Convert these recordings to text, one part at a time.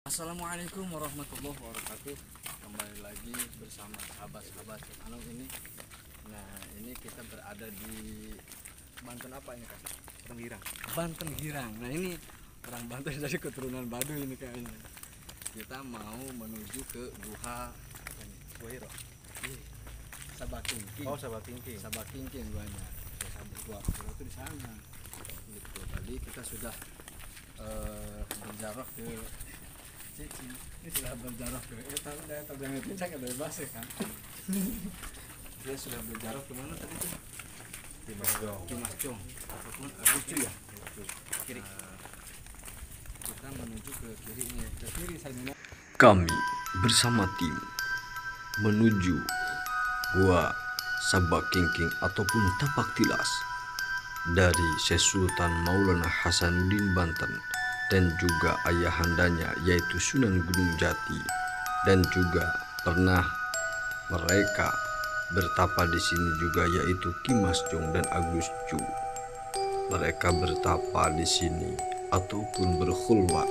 Assalamualaikum warahmatullahi wabarakatuh. Kembali lagi bersama sahabat-sahabat Anong ini. Nah, ini kita berada di Banten apa ini Kak? Girang. Banten Girang. Nah, ini orang Banten dari keturunan Baduy ini kayaknya. Kita mau menuju ke Guha apa ini? Gua Hiro. Sabakingking. Oh, Sabakingking. Sabakingking guanya. Gua Hiro itu di sana. Gitu. Tadi kita sudah berjarak ke ini sudah berjarak ke jangan tincang ada bebas ya kan. Dia sudah berjarak ke mana tadi tuh? Kimasjong ataupun lucu ya kiri. Kita menuju ke kirinya, ke kiri saja. Kami bersama tim menuju Gua Sabakingking ataupun Tapak Tilas dari Syekh Sultan Maulana Hasanuddin Banten dan juga ayahandanya yaitu Sunan Gunung Jati, dan juga pernah mereka bertapa di sini juga yaitu Kimasjong dan Agus Cu. Mereka bertapa di sini ataupun berkhulwat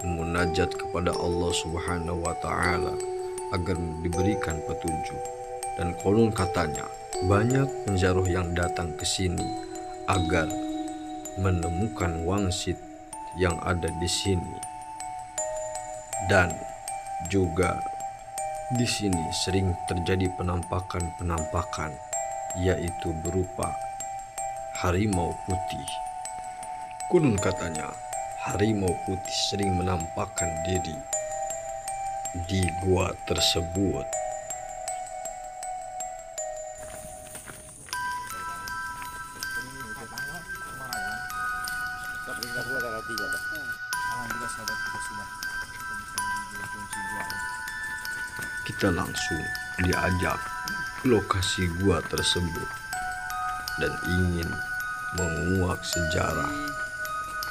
memunajat kepada Allah Subhanahu wa taala agar diberikan petunjuk. Dan konon katanya banyak penjaraah yang datang ke sini agar menemukan wangsit yang ada di sini. Dan juga di sini sering terjadi penampakan-penampakan, yaitu berupa harimau putih. Konon katanya harimau putih sering menampakkan diri di gua tersebut. Alhamdulillah sahabat, kita sudah bisa mengambil kunci gua. Kita langsung diajak ke lokasi gua tersebut dan ingin menguak sejarah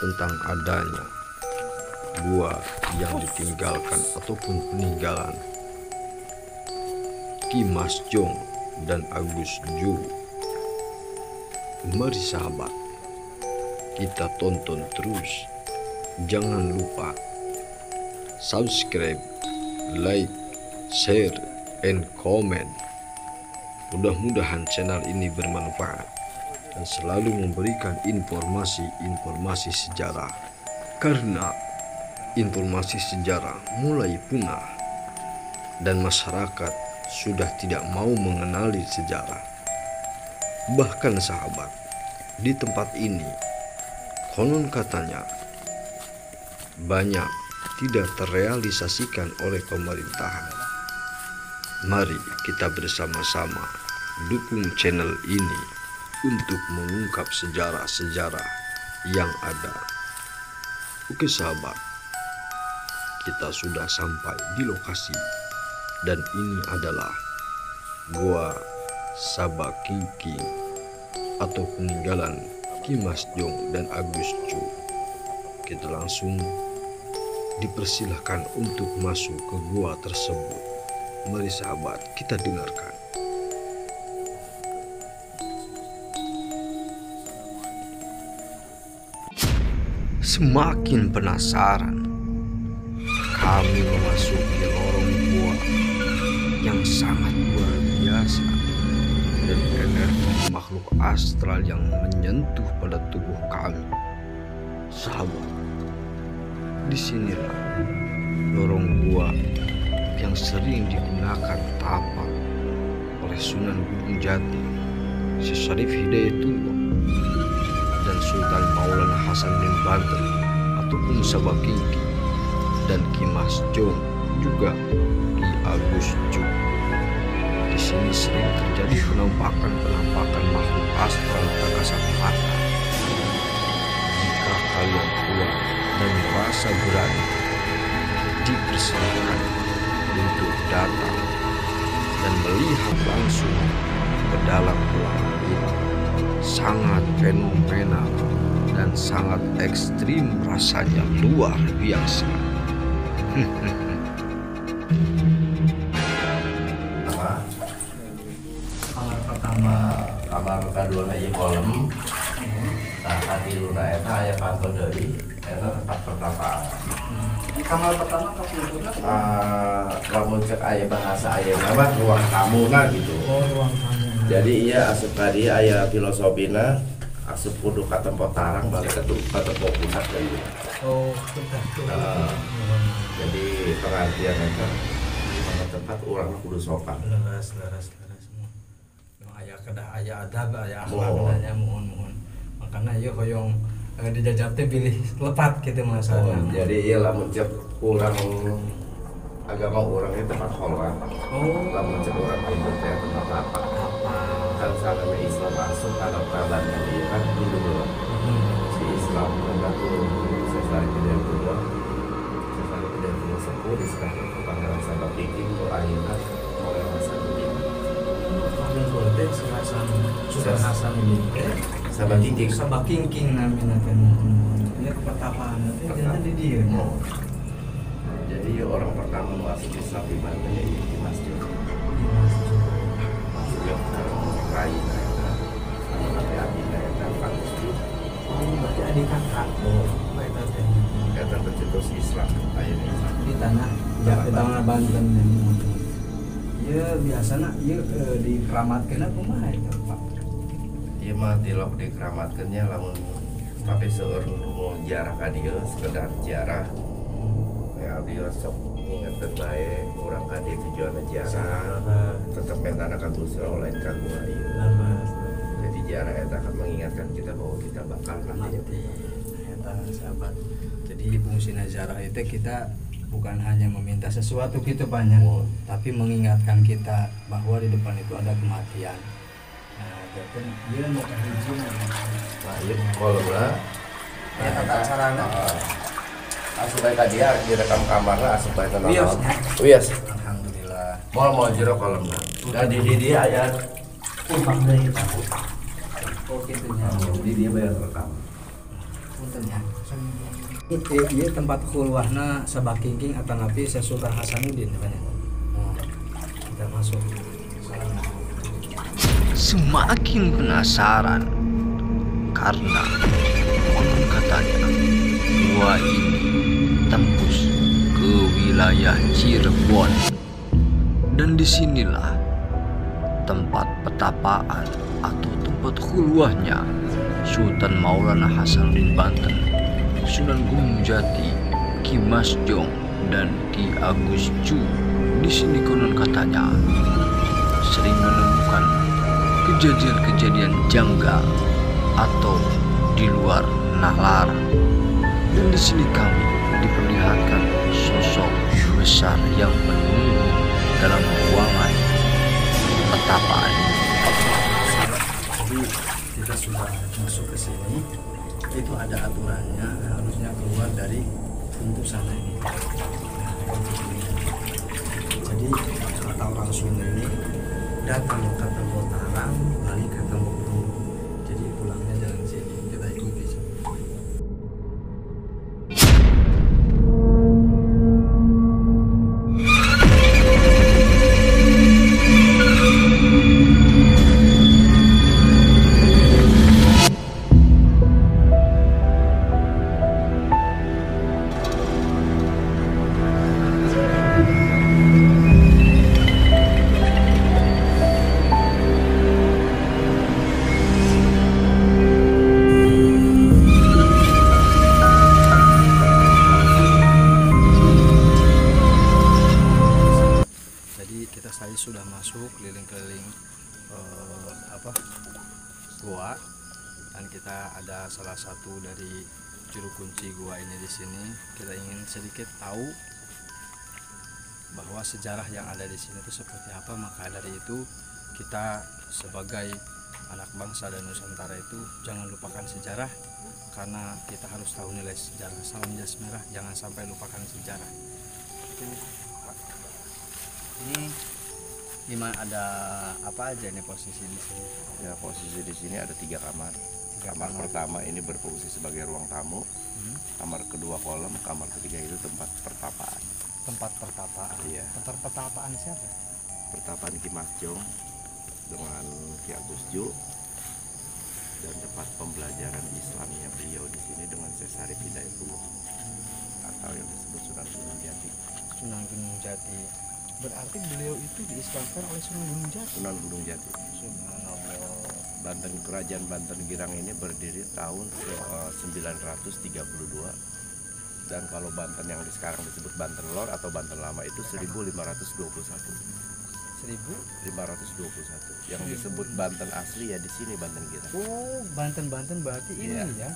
tentang adanya gua yang ditinggalkan ataupun peninggalan Kimasjong dan Agus Cu. Mari sahabat, kita tonton terus. Jangan lupa subscribe, like, share, and comment. Mudah-mudahan channel ini bermanfaat dan selalu memberikan informasi-informasi sejarah, karena informasi sejarah mulai punah dan masyarakat sudah tidak mau mengenali sejarah. Bahkan sahabat, di tempat ini konon katanya banyak tidak terrealisasikan oleh pemerintahan. Mari kita bersama-sama dukung channel ini untuk mengungkap sejarah-sejarah yang ada. Oke sahabat, kita sudah sampai di lokasi dan ini adalah Gua Sabakingking atau peninggalan Kimasjong dan Agus Cu. Kita langsung dipersilahkan untuk masuk ke gua tersebut. Mari sahabat, kita dengarkan. Semakin penasaran, kami memasuki lorong gua yang sangat luar biasa, dan energi makhluk astral yang menyentuh pada tubuh kami. Sahabat, disinilah lorong gua yang sering digunakan tapak oleh Sunan Gunung Jati, Syekh Syarif Hidayatullah, dan Sultan Maulana Hasanuddin Banten ataupun Sabakingking, dan Kimasjong juga Ki Agus Cu. Di sini sering terjadi penampakan makhluk astral tak kasat mata. Jika kalian kuat dan merasa berani, dipersilakan untuk datang dan melihat langsung ke dalam ruangan ini. Sangat fenomenal dan sangat ekstrim, rasanya luar biasa. Kamar pertama, kamar kedua aja kolom. Nah, tadi luna eta aya kantor dari eta tempat pertama. Di kamar pertama kamu Lamun cek aya bahasa aya nama ruang tamu nah gitu. oh ruang tamu. Jadi iya asup tadi aya filosofina asup kudu ka tempat tarang balik ke tempat pusat kayak gitu. Oh betul. Jadi pengertian itu di tempat orang kudu sopan. Leres. Aya kedah aya adab aya akhlak nya mohon. Makanya ieu hoyong dijajab teh pilih lepat gitu masalah. Jadi iya lamun cek urang agama orang itu tempat kholwat. Lamun cek urang Hindu teh tempat apa? Kan salahnya Islam masuk kalau kabarnya dia kan Hindu dulu. Si Islam mengaku sesari tidak dulu. Sesari tidak dulu sepuh diserahkan ke Pangeran Sabah Kiking ke akhirnya oleh masa ini. Yang boleh Sultan Hasan ini Sabah Kiking. Sabah Kiking namanya kan. Dia pertapaan itu jadi dia. Jadi orang pertama masuk Islam di mana ya di masjid. Masuk yang rai mereka, adik-adik mereka, Pak Berarti adik kakak. Baik tadi. kata pencetus Islam, akhirnya Di tanah Banten. Ya biasanya ya dikeramatkeun kumaha eta Pak. Ieu mah tilok dikeramatkeunnya lamun tapi seueur nu jarah ka dieu sekedar jarah. Ya dia sok ngingeteun bae urang ka dieu tujuanna jarah. Tetep mentana ka Gusti Allah lain ka gua ieu. Jadi jarah eta akan mengingatkan kita bahwa kita bakal mati. Eta sahabat. Jadi fungsina jarah itu kita bukan hanya meminta sesuatu gitu banyak, tapi mengingatkan kita bahwa di depan itu ada kematian. Nah, jadi dia mau hiji. Nah, ieu kolomna Ya tata carana. asup bae ka dia direkam kamarna asup bae tenang. Wiosnya. Wios. Alhamdulillah. Mau jero kolomna. Da di dia aya Umpang deui Pak. Oh kitu nya. di dia bayar rekam. Punten ya. Ieu tempat khulwahna Sabah Kiking atau napi Sultan Hasanuddin katanya. Nah, kita masuk. Semakin penasaran karena konon katanya gua ini tembus ke wilayah Cirebon dan disinilah tempat petapaan atau tempat khulwahnya Sultan Maulana Hasanuddin Banten, Sunan Gunung Jati, Ki Mas Jong dan Ki Agus Cu. Di sini konon katanya sering menemukan kejadian-kejadian janggal atau di luar nalar. Dan di sini kami diperlihatkan sosok besar yang menunggu dalam ruangan petapaan. Jadi kita sudah masuk ke sini, itu ada aturannya, harusnya keluar dari pintu sana ini. Jadi kata orang Sunda ini datang ke tembok tarang, balik ke tembok dulu. Jadi pulangnya jalan sini, kita ikuti. Saya sudah masuk keliling-keliling gua, dan kita ada salah satu dari juru kunci gua ini di sini. Kita ingin sedikit tahu bahwa sejarah yang ada di sini itu seperti apa. Maka dari itu kita sebagai anak bangsa dan Nusantara itu jangan lupakan sejarah, karena kita harus tahu nilai sejarah. Salam jas merah, jangan sampai lupakan sejarah. Ini gimana, ada apa aja nih posisi di sini? Ya, posisi di sini ada 3 kamar. Kamar pertama ini berfungsi sebagai ruang tamu. Kamar kedua kolam, kamar ketiga itu tempat pertapaan. Tempat pertapaan. Iya. Tempat pertapaan siapa? Pertapaan Ki Mas Jong dengan Ki Agus Ju, dan tempat pembelajaran Islamnya beliau di sini dengan Syekh Syarif Hidayatullah. atau yang disebut Sunan Gunung Jati. Sunan Gunung Jati. Berarti beliau itu diislamkan oleh Sunan Gunung Jati. Sunan Gunung Jati. Subhanallah. Banten, Kerajaan Banten Girang ini berdiri tahun 932, dan kalau Banten yang sekarang disebut Banten Lor atau Banten Lama itu 1521. 1521. Yang disebut Banten asli ya di sini, Banten Girang. Oh, Banten berarti ini Iya. ya.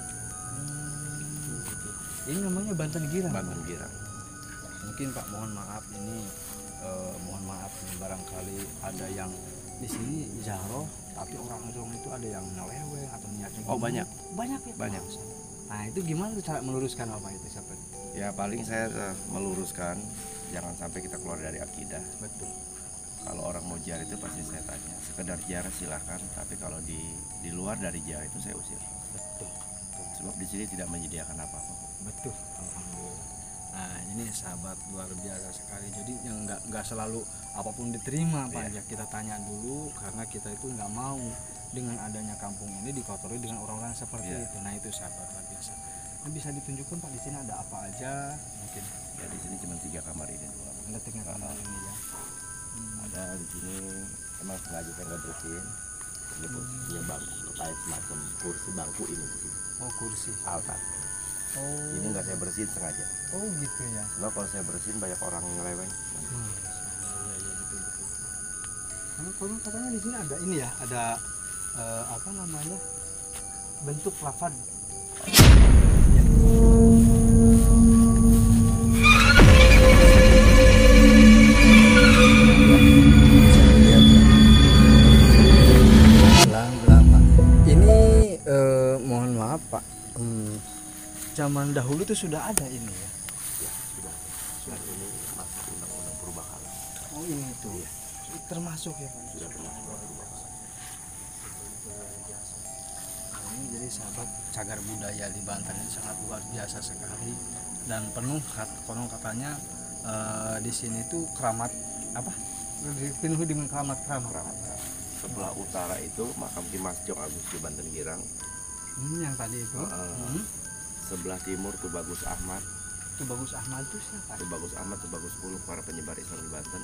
Ini namanya Banten Girang. Banten Girang. Mungkin Pak mohon maaf ini barangkali ada yang di sini jaroh, tapi orang-orang itu ada yang nyeleweng atau niatnya Oh, gimana. banyak. Banyak ya. Banyak. Nah, itu gimana tuh cara meluruskan apa itu siapa? Ya paling saya meluruskan jangan sampai kita keluar dari akidah. Betul. Kalau orang mau ziarah itu pasti saya tanya. Sekedar ziarah silakan, tapi kalau di luar dari ziarah itu saya usir. Betul. Sebab di sini tidak menyediakan apa-apa. Betul. Alhamdulillah. Nah, ini sahabat luar biasa sekali. Jadi yang nggak selalu apapun diterima Pak. Ya kita tanya dulu, karena kita itu nggak mau dengan adanya kampung ini dikotori dengan orang-orang seperti itu. Nah, itu sahabat luar biasa. Nah, bisa ditunjukkan Pak di sini ada apa aja mungkin? Ya di sini cuma 3 kamar ini doang. Ada 3 kamar ini ya. Ada di sini emang sengaja saya nggak bersihin. Ini posisinya bangku, kayak semacam kursi bangku ini di sini. Oh, kursi. Altar. Oh. Ini nggak saya bersihin sengaja. Oh, gitu ya. Sebab kalau saya bersihin banyak orang nyeleweng. Iya betul. Karena konon katanya di sini ada ini ya, ada apa namanya? Bentuk lava. Lama. Ini mohon maaf Pak. Zaman dahulu itu sudah ada ini ya. Ya sudah. Sudah ini masuk undang-undang perubahan. Oh, ini tuh. Ya. Termasuk ya Pak. Sudah termasuk perubahan. Nah, ini jadi sahabat cagar budaya di Banten ini sangat luar biasa sekali dan penuh konon katanya di sini tuh keramat apa? Dipenuhi dengan keramat. Sebelah utara itu makam Ki Mas Jong Agus di Banten Girang. Yang tadi itu. Sebelah timur tuh Bagus Ahmad. Itu Bagus Ahmad itu siapa? Tuh Bagus Ahmad, tuh Bagus 10 para penyebar Islam di Banten.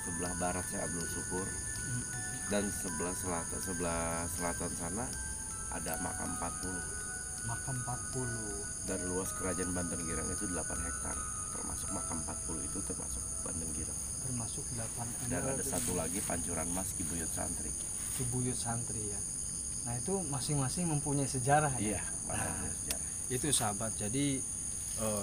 Sebelah barat saya Abdul Syukur. Dan sebelah selatan sana ada makam 40. Makam 40. Dan luas kerajaan Banten Girang itu 8 hektar. Termasuk makam 40 itu termasuk Banten Girang. Termasuk 8. Dan ada satu lagi Pancuran Mas Ki Buyut Santri. Ki Buyut Santri ya. Nah, itu masing-masing mempunyai sejarah ya. Iya, sejarah. Itu sahabat, jadi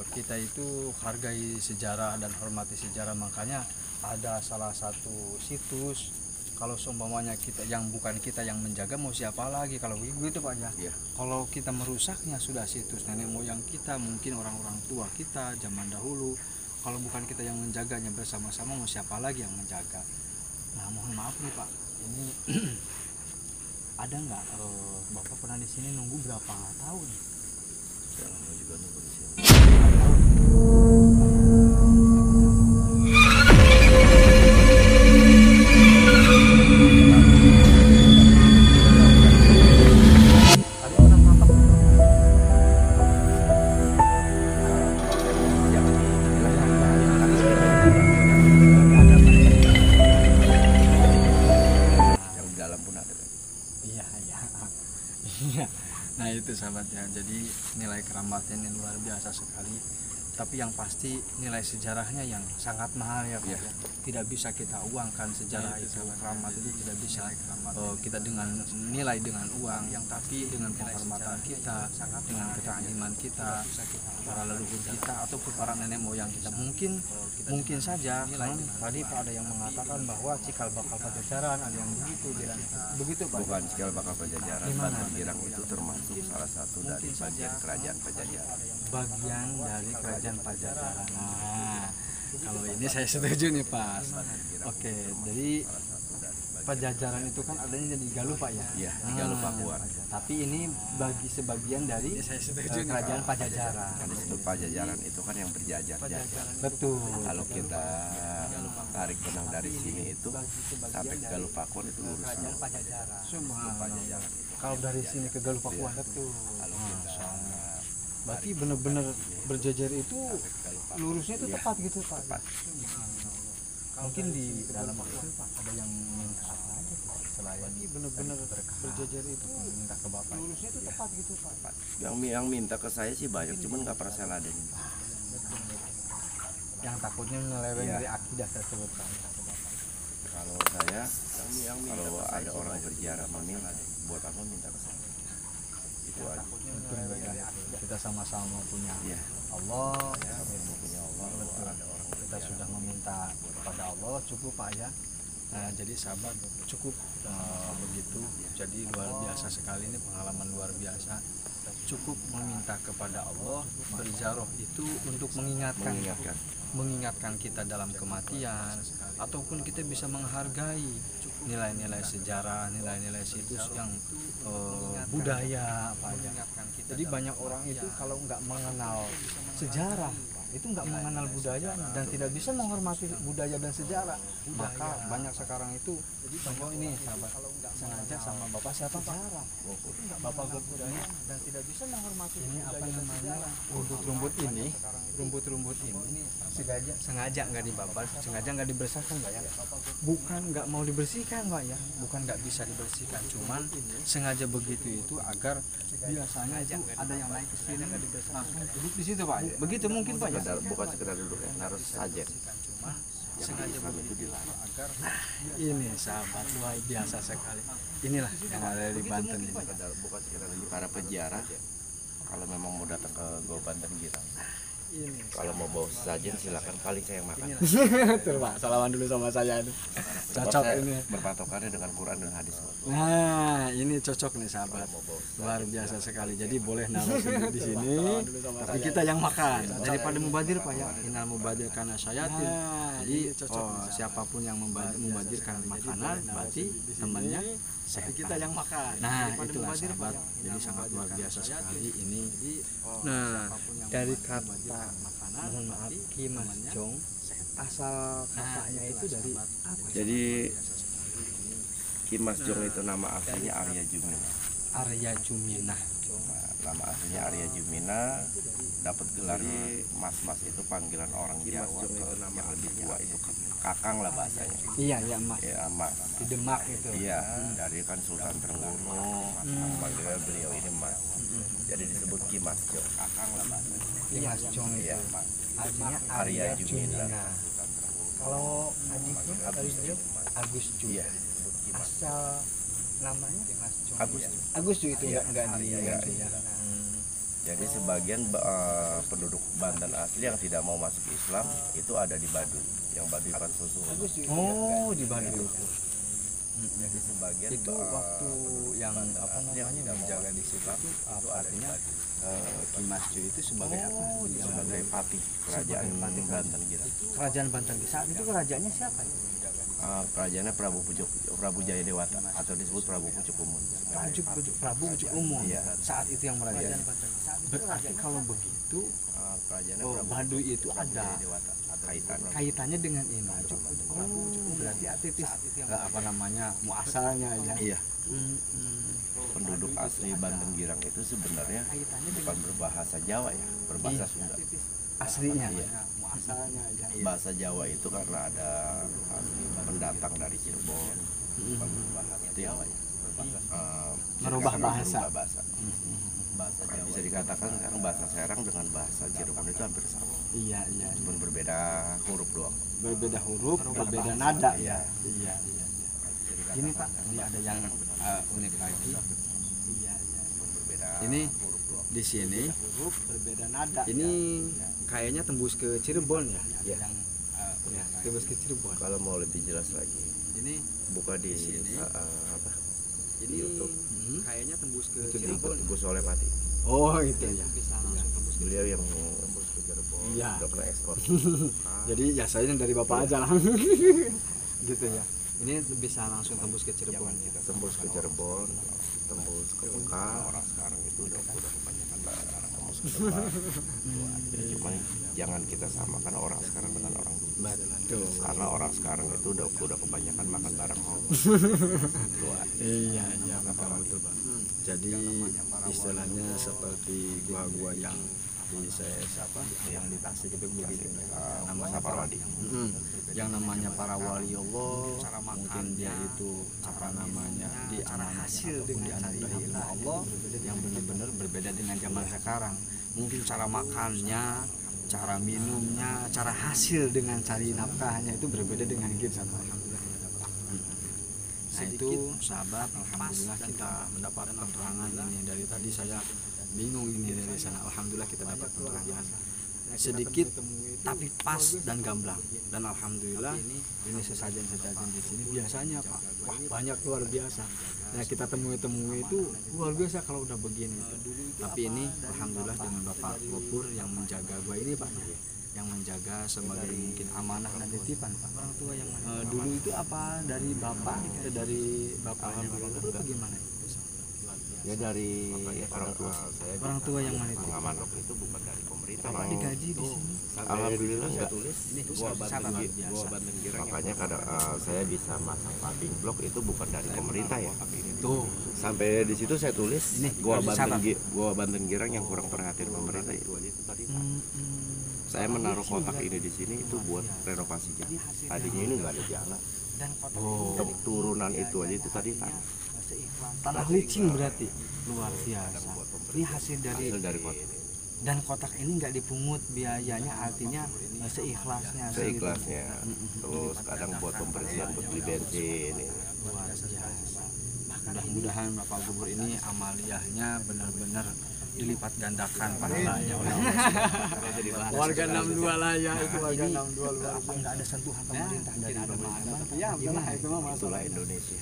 kita itu hargai sejarah dan hormati sejarah, makanya ada salah satu situs kalau seumpamanya kita yang bukan kita yang menjaga, mau siapa lagi kalau begitu Pak ya. Iya. Kalau kita merusaknya sudah situs nenek moyang kita, mungkin orang-orang tua kita zaman dahulu, kalau bukan kita yang menjaganya bersama-sama, mau siapa lagi yang menjaga. Nah, mohon maaf nih Pak, ini ada nggak Bapak pernah di sini nunggu berapa tahun? Sudah lama juga nunggu di sini. Nah, itu sahabat ya, jadi nilai keramatnya ini luar biasa sekali, tapi yang pasti nilai sejarahnya yang sangat mahal ya Pak ya. Tidak bisa kita uangkan sejarah itu, keramat itu tidak bisa kita dengan nilai dengan uang, yang tapi dengan penghormatan kita, dengan ketakliman kita, para leluhur kita ataupun para nenek moyang kita. Mungkin saja tadi Pak ada yang mengatakan bahwa cikal bakal Pajajaran, ada yang begitu Pak. Bukan cikal bakal Pajajaran, Banten Girang itu termasuk salah satu dari bagian kerajaan Pajajaran. Bagian dari kerajaan Pajajaran. Nah, kalau ini saya setuju nih Pak. Oke, jadi Pajajaran itu kan adanya di Galuh Pak ya. Iya, di Galuh Pakuan. Tapi ini bagi sebagian dari kerajaan Pajajaran. Yang disebut Pajajaran itu kan yang berjajar. Betul. Kalau kita tarik benang dari sini itu sampai ke Galuh Pakuan itu lurus. Pajajaran. Kalau dari sini ke Galuh Pakuan betul. Kalau kita Berarti benar-benar berjajar itu lurusnya itu tepat gitu Pak. Tepat. Mungkin di dalam itu Pak ada yang minta apa aja Pak? Selain benar-benar berjajar itu minta ke Bapak. Lurusnya itu tepat gitu Pak. Yang minta ke saya sih banyak, cuman nggak pernah saya ladenin. Yang takutnya menyeleweng Iya. dari akidah tersebut Pak. Kalau saya, kalau ada orang berziarah meminta, buat apa minta ke saya? Itu aja. Kita sama-sama punya Iya. Allah, Sama punya Allah, betul. ada orang Kita sudah meminta kepada Allah cukup Pak ya. Nah, jadi sahabat cukup begitu. Jadi luar biasa sekali ini pengalaman luar biasa. Cukup meminta kepada Allah, berziarah itu untuk mengingatkan kita dalam kematian, ataupun kita bisa menghargai nilai-nilai sejarah, nilai-nilai situs yang budaya apa aja. Jadi banyak orang itu kalau nggak mengenal sejarah, itu nggak mengenal budaya dan tidak bisa menghormati budaya dan sejarah, maka banyak sekarang itu contoh ini sahabat sengaja sama bapak siapa Pak? Bapak budaya dan tidak bisa menghormati ini apa namanya rumput-rumput ini sengaja nggak dibabat, sengaja nggak dibersihkan Pak ya, bukan nggak mau dibersihkan Pak ya, bukan nggak bisa dibersihkan, cuman sengaja begitu itu agar biasanya itu ada yang naik ke sini langsung duduk di situ Pak ya. Begitu mungkin Pak ya. bukan sekedar duduk ya, harus saja. Sengaja begitu dilarang agar ini sahabat luar biasa sekali. Inilah yang ada di Banten ini. Bukan sekedar para peziarah, kalau memang mau datang ke Gua Banten Girang, Ini kalau mau bawa sajen silakan, paling saya yang makan. betul Pak, salaman dulu sama saya ini. Cocok Saya ini. berpatokannya dengan Quran dan hadis. Nah, ini cocok nih sahabat. Luar biasa sekali. Jadi boleh naruh di sini, tapi kita yang makan. Daripada mubadir Pak ya. Innal mubadir karena syayatin. Jadi siapapun yang mubadirkan makanan berarti temannya sehat. Kita yang makan. Nah, itulah sahabat. Jadi sangat luar biasa sekali ini. Nah, dari kata mohon maaf Ki Mas Jong, asal katanya itu dari apa? Jadi Ki Mas Jong itu nama aslinya Arya Jumina. Arya Juminah. Nama aslinya Arya Jumina, dapat gelarnya Mas itu panggilan orang Jawa ke yang lebih tua itu kakang lah bahasanya. Iya, Mas. Ya Mas. Di Demak itu. Iya, dari kan Sultan Trenggono, manggilnya beliau ini Mas. Jadi disebut Ki Mas Jong, kakang lah bahasanya. Ki Mas Jong Iya, itu. Mas. Artinya Arya Jumina. Kalau adiknya dari beliau Agus Ju. Iya. Asal namanya Mas Jong. Agus Ju itu enggak di Iya. Jadi sebagian penduduk Banten asli yang tidak mau masuk Islam itu ada di Baduy, yang Baduy Patsusu. Oh, di Bandung itu. Jadi sebagian Itu waktu yang apa namanya menjaga di situ itu artinya Ki Mas Ju itu sebagai apa? sebagai patih kerajaan Banten gitu. Kerajaan Banten. Saat itu kerajaannya siapa ya? Kerajaannya Prabu Jaya Dewata atau disebut Prabu Pucuk Umun. Prabu Pucuk Umum. Iya. Saat itu yang merajai. Berarti kalau begitu Kerajaannya Oh, Prabu Baduy itu ada Dewata kaitannya. kaitannya dengan ini. Oh, berarti aktivis apa namanya muasalnya ya. Iya. Penduduk asli Banten Girang itu sebenarnya bukan berbahasa Jawa ya, berbahasa Sunda. Aslinya. Iya. Muasalnya ya. Bahasa Jawa itu karena ada pendatang dari Cirebon, bukan berbahasa Jawa ya, Merubah bahasa. Bahasa Jawa bisa dikatakan sekarang bahasa Serang dengan bahasa Cirebon itu hampir sama, Iya. cuma berbeda huruf doang. Berbeda huruf, berbeda nada ya. Iya. Ini Pak, ini ada yang unik lagi. Iya. Berbeda Ini huruf doang. di sini huruf berbeda nada. Ini kayaknya tembus ke Cirebon ya. Iya. Ya, tembus ke Cirebon. Kalau mau lebih jelas lagi, Ini buka di sini. apa? ini YouTube. kayaknya tembus ke Itu di Cirebon. Gus Olepati. Oh, itu ya. Beliau yang tembus ke Cirebon, Iya. udah pernah ekspor. Jadi ya saya dari Bapak aja lah. Gitu ya. Ini bisa langsung tembus ke Cirebon. Kita tembus ke Cirebon, tembus ke Bengkal. Orang sekarang itu udah kebanyakan orang tembus ke depan. Cuman jangan kita samakan orang sekarang dengan orang dulu. Betul. Karena orang sekarang itu udah kebanyakan makan barang Allah. Iya, betul Pak. Jadi istilahnya seperti gua-gua yang di siapa yang di Tasik itu begitu namanya Saparwadi. Yang namanya para wali Allah, mungkin dia itu apa namanya diamanahkan ataupun dianugerahi ilmu Allah yang benar-benar berbeda dengan zaman sekarang. Mungkin cara makannya, cara minumnya, cara hasil dengan cari nafkahnya itu berbeda dengan kita. Nah itu sahabat, alhamdulillah kita mendapat penerangan ini. Dari tadi saya bingung ini dari sana, alhamdulillah kita dapat penerangan sedikit tapi pas dan gamblang, dan alhamdulillah ini sesajen-sesajen di sini biasanya Pak, wah banyak luar biasa. Nah kita temui itu luar biasa kalau udah begini itu. Tapi ini alhamdulillah dengan Bapak Gopur yang menjaga gua ini Pak, yang menjaga sebagai mungkin amanah dan titipan Pak. Orang tua yang dulu itu apa dari bapak bapaknya itu bagaimana? Ya dari orang tua saya. Orang tua yang mana itu? Pengaman itu bukan dari pemerintah. Bapak digaji di sini. Alhamdulillah Saya enggak. tulis ini gua Banten Girang. Makanya kadang saya bisa masang paving block itu bukan dari pemerintah ya. Tuh. Sampai di situ saya tulis Ini, gua harus Banten Girang yang kurang perhatian pemerintah itu aja itu tadi. Saya menaruh kotak ini di sini itu buat renovasi jalan. Tadinya ini enggak ada jalan. Untuk turunan itu aja itu tadi Tanah licin berarti luar biasa. Ini hasil dari kotak. Dan kotak ini nggak dipungut biayanya, artinya seikhlasnya. Terus kadang buat pembersihan, buat beli bensin ini. Luar biasa. Mudah-mudahan Bapak Gubernur ini amaliyahnya benar-benar dilipat gandakan pahalanya oleh Allah. Warga 62 lah ya, itu warga 62 luar biasa. Nggak ada sentuhan pemerintah dari pemerintah. Ya benar, itu mah masalah Indonesia.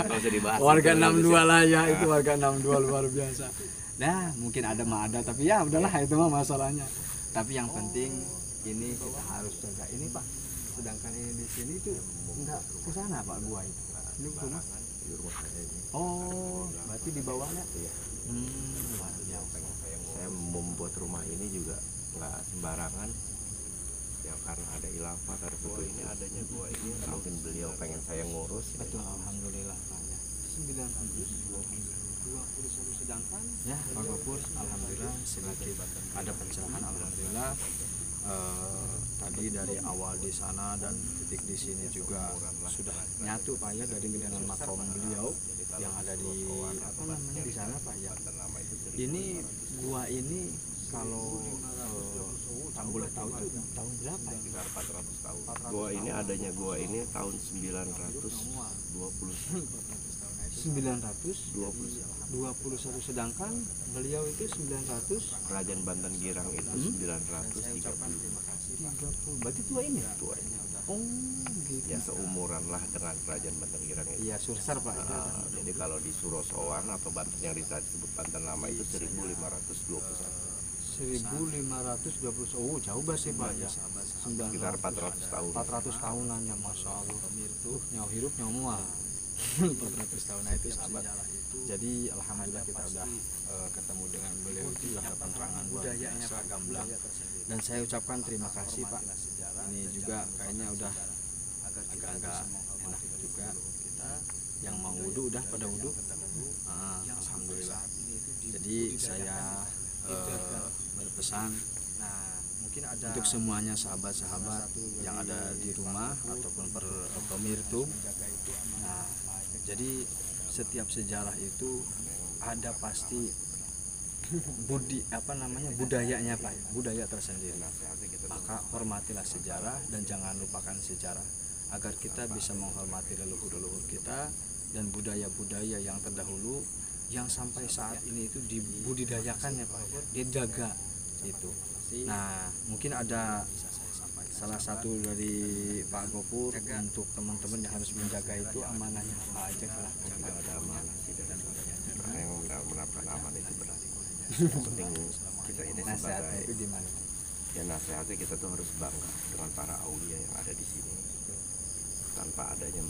Kalau jadi bahas warga 62 lah ya, itu warga 62 luar biasa. Nah mungkin ada mah ada, tapi ya udahlah itu mah masalahnya. Tapi yang penting ini kita harus jaga ini Pak. Sedangkan ini di sini tuh enggak ke sana Pak gua itu. Ini rumah. Oh, berarti di bawahnya. Luar biasa. Saya membuat rumah ini juga nggak sembarangan. Ya karena ada ilafat, ada buku ini, adanya gua ini. Mungkin beliau pengen saya ngurus. Betul, alhamdulillah Pak ya. 921 sedangkan ya Pak Gopur, alhamdulillah selagi ada pencerahan alhamdulillah. Tadi dari awal di sana dan titik di sini juga sudah nyatu Pak ya, dari dengan makom beliau yang ada di apa namanya di sana Pak ya. Ini gua ini kalau tak boleh tahu itu tahun berapa ya? 400 tahun. Gua ini adanya gua ini tahun 921 sedangkan beliau itu 900. Kerajaan Banten Girang itu 930. Berarti tua ini? Tua ini. Oh gitu. Ya seumuran lah dengan Kerajaan Banten Girang itu. Iya Sursar Pak. Jadi kalau di Surosowan atau Banten yang disebut Banten lama itu 1521. 1520. Oh jauh banget sih Pak ya. Sekitar 400 tahun. 400 tahunan ya, masya Allah. Nyawa hidup nyawa mual. 400 tahun itu sahabat. Jadi alhamdulillah kita udah ketemu dengan beliau itu dapat penerangan budayanya Pak gamblang. Dan saya ucapkan terima kasih Pak. Ini juga kayaknya udah agak-agak enak juga. Yang mau wudhu udah pada wudhu. Alhamdulillah. Jadi saya berpesan untuk semuanya sahabat-sahabat yang ada di rumah ataupun pemirsa. Nah, jadi setiap sejarah itu ada pasti budayanya Pak, budaya tersendiri. Maka hormatilah sejarah dan jangan lupakan sejarah agar kita bisa menghormati leluhur-leluhur kita dan budaya-budaya yang terdahulu yang sampai saat ini itu dibudidayakan ya Pak, dijaga itu. Nah mungkin ada salah satu dari Pak Gopur untuk teman-teman yang harus menjaga itu amanahnya apa aja lah. Ada amanah sih dan yang menerapkan aman itu berat. Yang penting kita ini Nasihatnya sebagai itu di mana? ya nasihatnya kita tuh harus bangga dengan para aulia yang ada di sini tanpa adanya